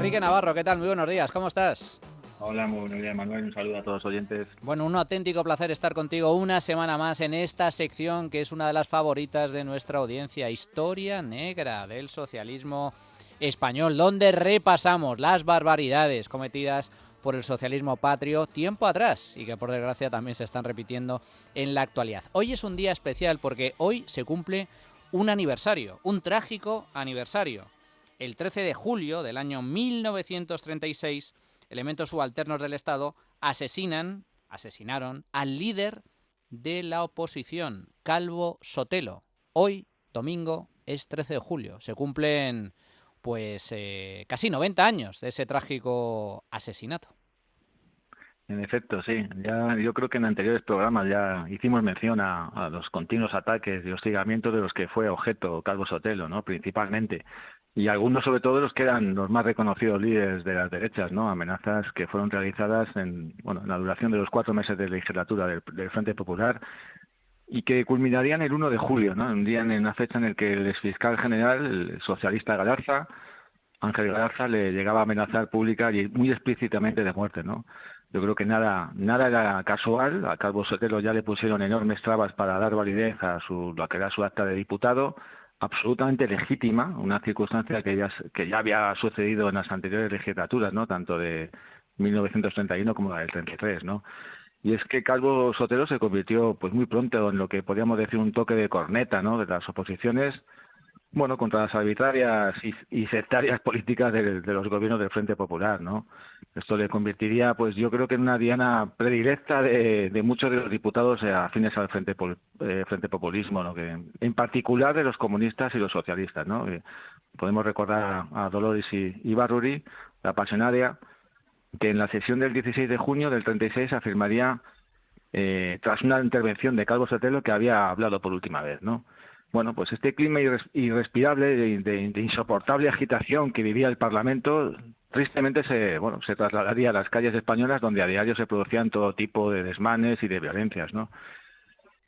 Enrique Navarro, ¿qué tal? Muy buenos días, ¿cómo estás? Hola, muy buenos días, Manuel. Un saludo a todos los oyentes. Bueno, un auténtico placer estar contigo una semana más en esta sección que es una de las favoritas de nuestra audiencia, Historia Negra del Socialismo Español, donde repasamos las barbaridades cometidas por el socialismo patrio tiempo atrás y que por desgracia también se están repitiendo en la actualidad. Hoy es un día especial porque hoy se cumple un aniversario, un trágico aniversario. El 13 de julio del año 1936, elementos subalternos del Estado asesinaron al líder de la oposición, Calvo Sotelo. Hoy, domingo, es 13 de julio. Se cumplen casi 90 años de ese trágico asesinato. En efecto, sí. Ya, yo creo que en anteriores programas ya hicimos mención a los continuos ataques y hostigamientos de los que fue objeto Calvo Sotelo, ¿no? Principalmente. Y algunos, sobre todo, los que eran los más reconocidos líderes de las derechas, ¿no? Amenazas que fueron realizadas en la duración de los 4 meses de legislatura del Frente Popular y que culminarían el 1 de julio, ¿no? Un día en una fecha en el que el exfiscal general, el socialista Galarza, Ángel Galarza, le llegaba a amenazar pública y muy explícitamente de muerte, ¿no? Yo creo que nada era casual. A Calvo Sotelo ya le pusieron enormes trabas para dar validez a lo que era su acta de diputado, absolutamente legítima, una circunstancia que ya había sucedido en las anteriores legislaturas, ¿no? Tanto de 1931 como la del 33, ¿no? Y es que Calvo Sotelo se convirtió pues muy pronto en lo que podríamos decir un toque de corneta, ¿no? De las oposiciones, bueno, contra las arbitrarias y sectarias políticas de los gobiernos del Frente Popular, ¿no? Esto le convertiría, pues yo creo que en una diana predilecta de muchos de los diputados afines al Frente Populismo, ¿no? Que, en particular de los comunistas y los socialistas, ¿no? Podemos recordar a Dolores Ibárruri, la pasionaria, que en la sesión del 16 de junio del 36 afirmaría, tras una intervención de Calvo Sotelo, que había hablado por última vez, ¿no? Bueno, pues este clima irrespirable de insoportable agitación que vivía el Parlamento, tristemente se trasladaría a las calles españolas, donde a diario se producían todo tipo de desmanes y de violencias, ¿no?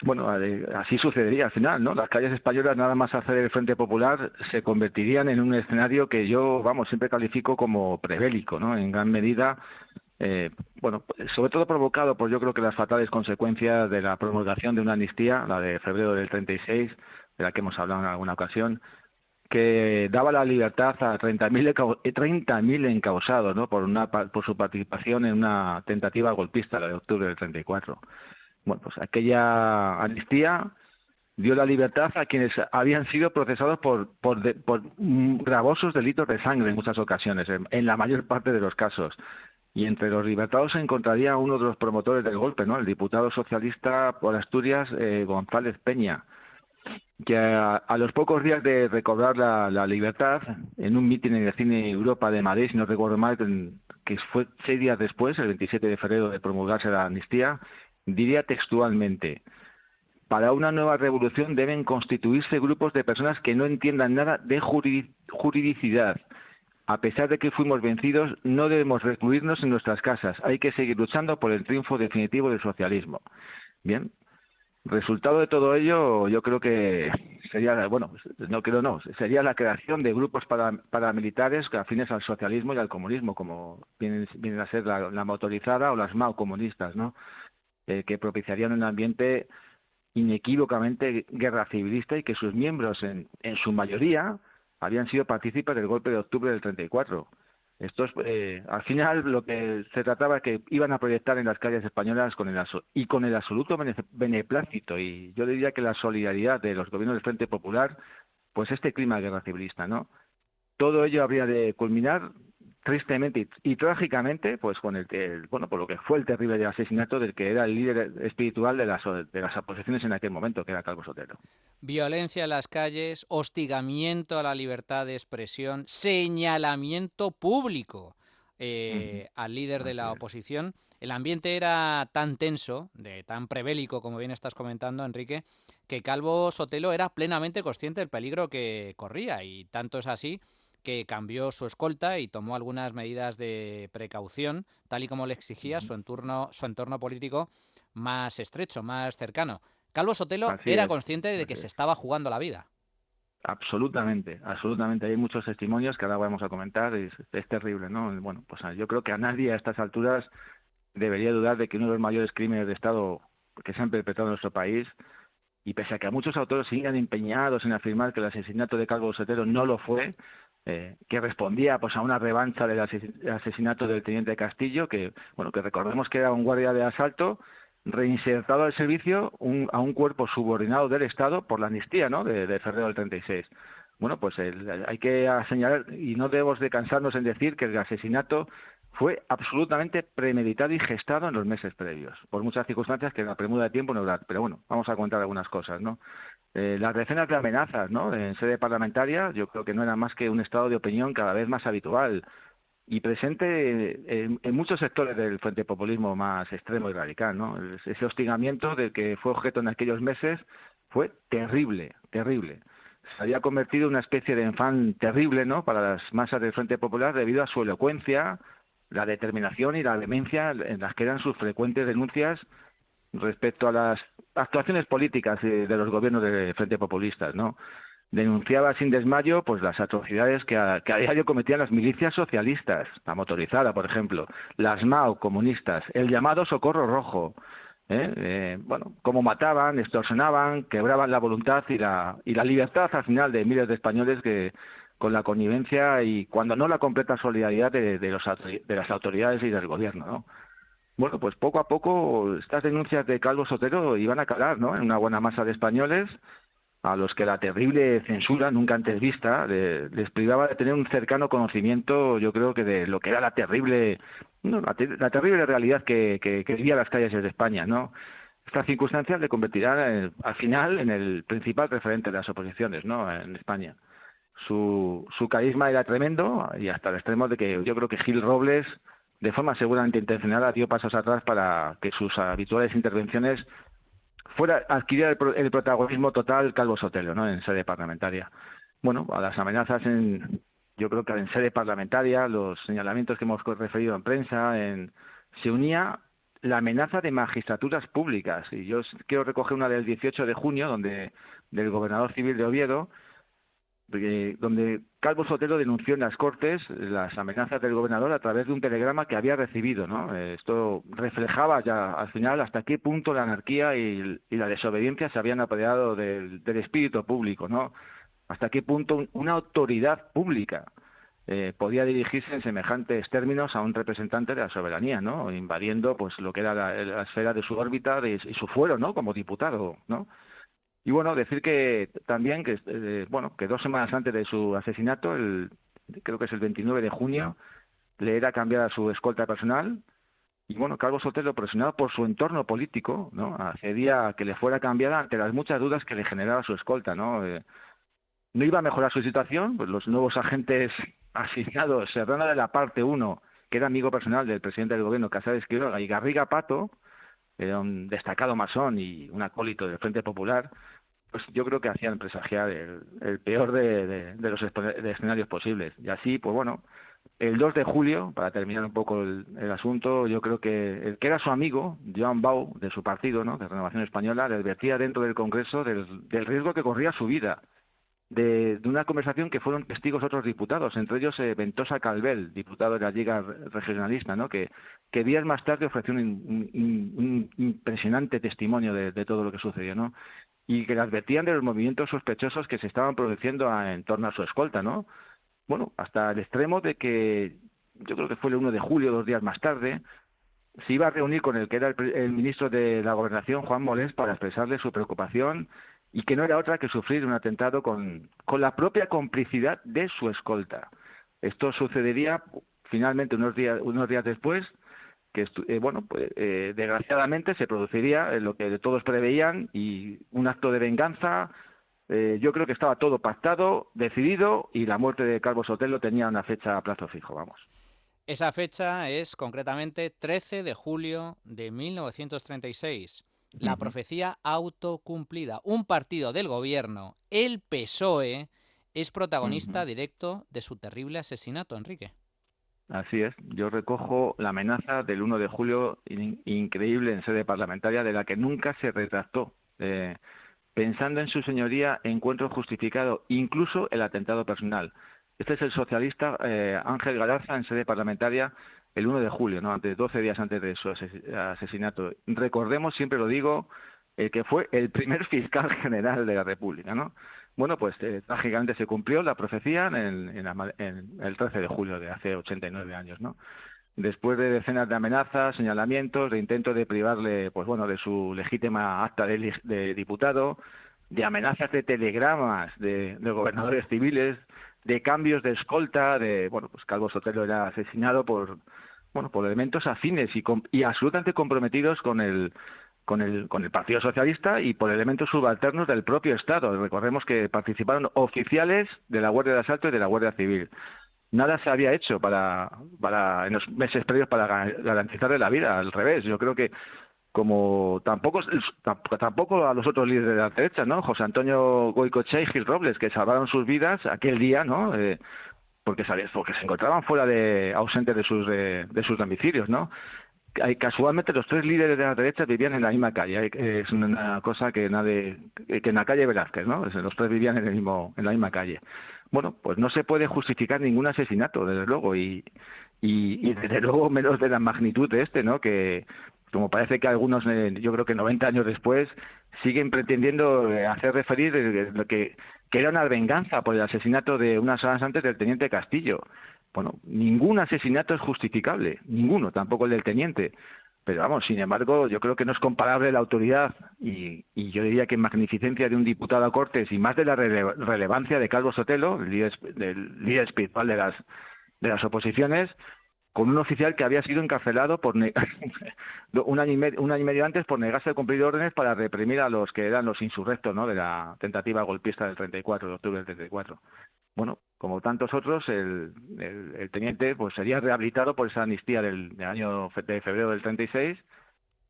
Bueno, así sucedería al final, ¿no? Las calles españolas, nada más hacer el Frente Popular, se convertirían en un escenario que yo, vamos, siempre califico como prebélico, ¿no? En gran medida, sobre todo provocado por, yo creo que las fatales consecuencias de la promulgación de una amnistía, la de febrero del 36, de la que hemos hablado en alguna ocasión, que daba la libertad a 30.000 encausados, ¿no? Por su participación en una tentativa golpista, la de octubre del 34. Bueno, pues aquella amnistía dio la libertad a quienes habían sido procesados por gravosos delitos de sangre en muchas ocasiones, en la mayor parte de los casos. Y entre los libertados se encontraría uno de los promotores del golpe, ¿no? El diputado socialista por Asturias, González Peña, que a los pocos días de recobrar la libertad, en un mitin en el Cine Europa de Madrid, si no recuerdo mal, que fue 6 días después, el 27 de febrero de promulgarse la amnistía, diría textualmente: para una nueva revolución deben constituirse grupos de personas que no entiendan nada de juridicidad. A pesar de que fuimos vencidos, no debemos recluirnos en nuestras casas. Hay que seguir luchando por el triunfo definitivo del socialismo. Bien, resultado de todo ello, yo creo que sería, bueno, no creo no, sería la creación de grupos paramilitares afines al socialismo y al comunismo, como vienen a ser la motorizada o las MAO comunistas, ¿no? Que propiciarían un ambiente inequívocamente guerra civilista y que sus miembros, en su mayoría, habían sido partícipes del golpe de octubre del 34. Estos, al final, lo que se trataba es que iban a proyectar en las calles españolas con el absoluto beneplácito, y yo diría que la solidaridad de los gobiernos del Frente Popular, pues este clima de guerra civilista, ¿no? Todo ello habría de culminar tristemente y trágicamente, pues con por lo que fue el terrible asesinato del que era el líder espiritual de las oposiciones en aquel momento, que era Calvo Sotelo. Violencia en las calles, hostigamiento a la libertad de expresión, señalamiento público Ujú. al líder de Así la es. oposición. El ambiente era tan tenso, tan prebélico, como bien estás comentando, Enrique, que Calvo Sotelo era plenamente consciente del peligro que corría, y tanto es así que cambió su escolta y tomó algunas medidas de precaución, tal y como le exigía Ujú. su entorno político más estrecho, más cercano. Calvo Sotelo Así era es, consciente de que así se es. estaba jugando la vida. Absolutamente, absolutamente. Hay muchos testimonios que ahora vamos a comentar, es terrible, ¿no? Bueno, pues yo creo que a nadie a estas alturas debería dudar de que uno de los mayores crímenes de Estado que se han perpetrado en nuestro país, y pese a que a muchos autores sigan empeñados en afirmar que el asesinato de Calvo Sotelo no lo fue, que respondía pues a una revancha del asesinato del teniente Castillo, que bueno, que recordemos que era un guardia de asalto reinsertado al servicio a un cuerpo subordinado del Estado por la amnistía, ¿no?, de febrero del 36. Bueno, pues hay que señalar, y no debemos de cansarnos en decir que el asesinato fue absolutamente premeditado y gestado en los meses previos, por muchas circunstancias que la premura de tiempo no da. Pero bueno, vamos a contar algunas cosas, ¿no? Las decenas de amenazas, ¿no?, en sede parlamentaria, yo creo que no era más que un estado de opinión cada vez más habitual y presente en muchos sectores del frente populismo más extremo y radical, ¿no? Ese hostigamiento del que fue objeto en aquellos meses fue terrible, terrible. Se había convertido en una especie de enfán terrible, ¿no?, para las masas del Frente Popular debido a su elocuencia, la determinación y la vehemencia en las que eran sus frecuentes denuncias respecto a las actuaciones políticas de los gobiernos de Frente Populistas, ¿no? Denunciaba sin desmayo pues las atrocidades que a diario cometían las milicias socialistas, la motorizada, por ejemplo, las MAO comunistas, el llamado Socorro Rojo, bueno, cómo mataban, extorsionaban, quebraban la voluntad y la libertad al final de miles de españoles que con la connivencia y cuando no la completa solidaridad de las autoridades y del gobierno, ¿no? Bueno, pues poco a poco estas denuncias de Calvo Sotelo iban a calar, ¿no?, en una buena masa de españoles a los que la terrible censura, nunca antes vista, les privaba de tener un cercano conocimiento, yo creo que de lo que era la terrible, no, la terrible realidad que vivía las calles de España, ¿no? Estas circunstancias le convertirán al final en el principal referente de las oposiciones, ¿no?, en España. Su carisma era tremendo y hasta el extremo de que yo creo que Gil Robles, de forma seguramente intencionada, dio pasos atrás para que sus habituales intervenciones fuera adquirir el protagonismo total Calvo Sotelo, ¿no?, en sede parlamentaria. Bueno, a las amenazas yo creo que en sede parlamentaria, los señalamientos que hemos referido en prensa, se unía la amenaza de magistraturas públicas. Y yo quiero recoger una del 18 de junio, del gobernador civil de Oviedo, donde Calvo Sotelo denunció en las Cortes las amenazas del gobernador a través de un telegrama que había recibido, ¿no? Esto reflejaba ya al final hasta qué punto la anarquía y la desobediencia se habían apoderado del espíritu público, ¿no? Hasta qué punto una autoridad pública podía dirigirse en semejantes términos a un representante de la soberanía, ¿no?, invadiendo pues lo que era la esfera de su órbita y su fuero, ¿no?, como diputado, ¿no? Y bueno, decir que también que bueno, que 2 semanas antes de su asesinato, creo que es el 29 de junio, le era cambiada su escolta personal y bueno, Calvo Sotelo, presionado por su entorno político, ¿no?, accedía a que le fuera cambiada ante las muchas dudas que le generaba su escolta, ¿no? No iba a mejorar su situación, pues los nuevos agentes asignados, Serrano de la Parte Uno, que era amigo personal del presidente del gobierno, Casares Quiroga, y Garriga Pato, era un destacado masón y un acólito del Frente Popular, pues yo creo que hacían presagiar el peor de los de escenarios posibles. Y así, pues bueno, el 2 de julio, para terminar un poco el asunto, yo creo que el que era su amigo, Joan Bau, de su partido, ¿no?, de Renovación Española, le advertía dentro del Congreso del riesgo que corría su vida, de una conversación que fueron testigos otros diputados, entre ellos Ventosa Calvel, diputado de la Liga Regionalista, ¿no?, que días más tarde ofreció un impresionante testimonio de todo lo que sucedió, ¿no?, y que le advertían de los movimientos sospechosos que se estaban produciendo en torno a su escolta, ¿no? Bueno, hasta el extremo de que yo creo que fue el 1 de julio, 2 días más tarde, se iba a reunir con el que era el ministro de la Gobernación, Juan Molés, para expresarle su preocupación y que no era otra que sufrir un atentado con la propia complicidad de su escolta. Esto sucedería finalmente unos días después, que bueno, pues desgraciadamente se produciría lo que todos preveían y un acto de venganza. Yo creo que estaba todo pactado, decidido y la muerte de Calvo Sotelo tenía una fecha a plazo fijo, vamos. Esa fecha es concretamente 13 de julio de 1936. La profecía autocumplida. Un partido del gobierno, el PSOE, es protagonista directo de su terrible asesinato, Enrique. Así es, yo recojo la amenaza del 1 de julio increíble en sede parlamentaria de la que nunca se retractó pensando en su señoría, encuentro justificado incluso el atentado personal. Este es el socialista Ángel Galarza en sede parlamentaria el 1 de julio, ¿no? 12 días antes de su asesinato. Recordemos, siempre lo digo, que fue el primer fiscal general de la República, ¿no? Bueno, pues trágicamente se cumplió la profecía en el 13 de julio de hace 89 años, ¿no? Después de decenas de amenazas, señalamientos, de intentos de privarle, pues bueno, de su legítima acta de diputado, de amenazas de telegramas de gobernadores civiles, de cambios de escolta, bueno, pues Calvo Sotelo era asesinado por elementos afines y absolutamente comprometidos con el Partido Socialista y por elementos subalternos del propio Estado. Recordemos que participaron oficiales de la Guardia de Asalto y de la Guardia Civil. Nada se había hecho en los meses previos para garantizarle la vida, al revés. Yo creo que como tampoco a los otros líderes de la derecha, ¿no? José Antonio Goicoechea y Gil Robles, que salvaron sus vidas aquel día, ¿no? Porque se encontraban ausentes de sus domicilios, ¿no? Casualmente los tres líderes de la derecha vivían en la misma calle. Es una cosa que en la calle Velázquez, ¿no? Los tres vivían en la misma calle. Bueno, pues no se puede justificar ningún asesinato, desde luego, y desde luego menos de la magnitud de este, ¿no? Que como parece que algunos, yo creo que 90 años después, siguen pretendiendo hacer referir que era una venganza por el asesinato de unas horas antes del teniente Castillo. Bueno, ningún asesinato es justificable, ninguno, tampoco el del teniente. Pero vamos, sin embargo, yo creo que no es comparable la autoridad y yo diría que magnificencia de un diputado a Cortes y más de la relevancia de Calvo Sotelo, el líder espiritual de las oposiciones, con un oficial que había sido encarcelado por un año y medio antes por negarse a cumplir órdenes para reprimir a los que eran los insurrectos, ¿no? De la tentativa golpista del 34, de octubre del 34. Bueno, como tantos otros, el teniente pues sería rehabilitado por esa amnistía de febrero del 36,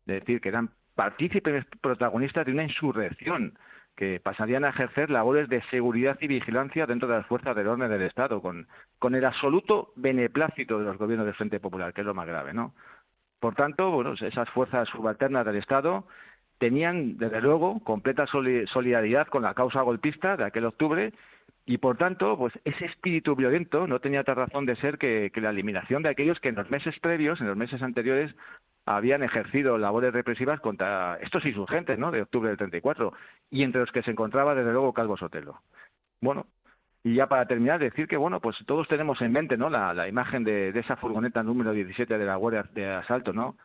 de decir que eran partícipes protagonistas de una insurrección, que pasarían a ejercer labores de seguridad y vigilancia dentro de las fuerzas del orden del Estado, con el absoluto beneplácito de los gobiernos del Frente Popular, que es lo más grave, ¿no? Por tanto, bueno, esas fuerzas subalternas del Estado tenían, desde luego, completa solidaridad con la causa golpista de aquel octubre y, por tanto, pues ese espíritu violento no tenía otra razón de ser que la eliminación de aquellos que en los meses previos, en los meses anteriores, habían ejercido labores represivas contra estos insurgentes, ¿no?, de octubre del 34, y entre los que se encontraba, desde luego, Calvo Sotelo. Bueno, y ya para terminar, decir que, bueno, pues todos tenemos en mente, ¿no?, la imagen de esa furgoneta número 17 de la Guardia de Asalto, ¿no?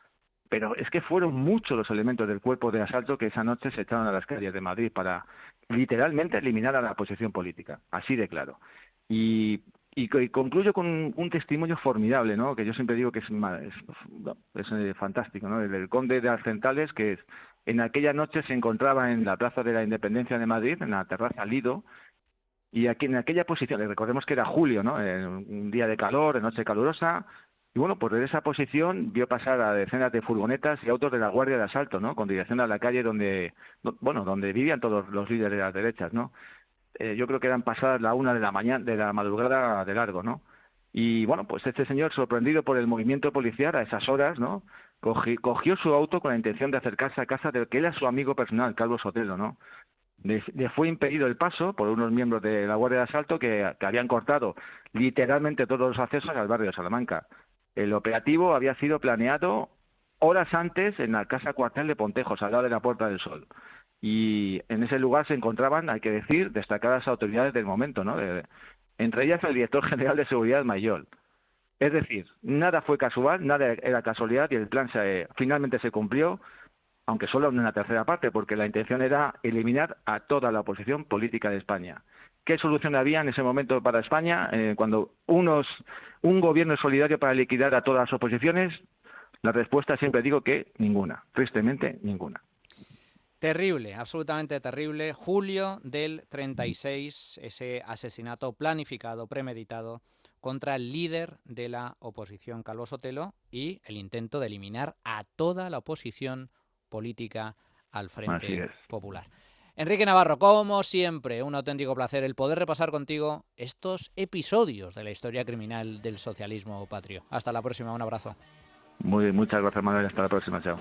Pero es que fueron muchos los elementos del cuerpo de asalto que esa noche se echaron a las calles de Madrid para literalmente eliminar a la oposición política, así de claro. Y concluyo con un testimonio formidable, ¿no?, que yo siempre digo que es fantástico, ¿no?, el del conde de Arcentales, que en aquella noche se encontraba en la Plaza de la Independencia de Madrid, en la terraza Lido, y aquí en aquella posición, recordemos que era julio, ¿no?, un día de calor, de noche calurosa. Y bueno, pues desde esa posición vio pasar a decenas de furgonetas y autos de la Guardia de Asalto, ¿no?, con dirección a la calle donde vivían todos los líderes de las derechas, ¿no? Yo creo que eran pasadas la 1 de la mañana, de la madrugada de largo, ¿no? Y bueno, pues este señor, sorprendido por el movimiento policial a esas horas, ¿no?, cogió su auto con la intención de acercarse a casa del que era su amigo personal, Calvo Sotelo, ¿no? Le fue impedido el paso por unos miembros de la Guardia de Asalto que habían cortado literalmente todos los accesos al barrio de Salamanca. El operativo había sido planeado horas antes en la casa cuartel de Pontejos, al lado de la Puerta del Sol. Y en ese lugar se encontraban, hay que decir, destacadas autoridades del momento, ¿no? Entre ellas el director general de Seguridad Mayor. Es decir, nada fue casual, nada era casualidad y el plan finalmente se cumplió, aunque solo en una tercera parte, porque la intención era eliminar a toda la oposición política de España. ¿Qué solución había en ese momento para España cuando un gobierno solidario para liquidar a todas las oposiciones? La respuesta siempre digo que ninguna, tristemente ninguna. Terrible, absolutamente terrible. Julio del 36, ese asesinato planificado, premeditado, contra el líder de la oposición, Calvo Sotelo, y el intento de eliminar a toda la oposición política al Frente Popular. Enrique Navarro, como siempre, un auténtico placer el poder repasar contigo estos episodios de la historia criminal del socialismo patrio. Hasta la próxima, un abrazo. Muchas gracias, Manuel. Hasta la próxima, chao.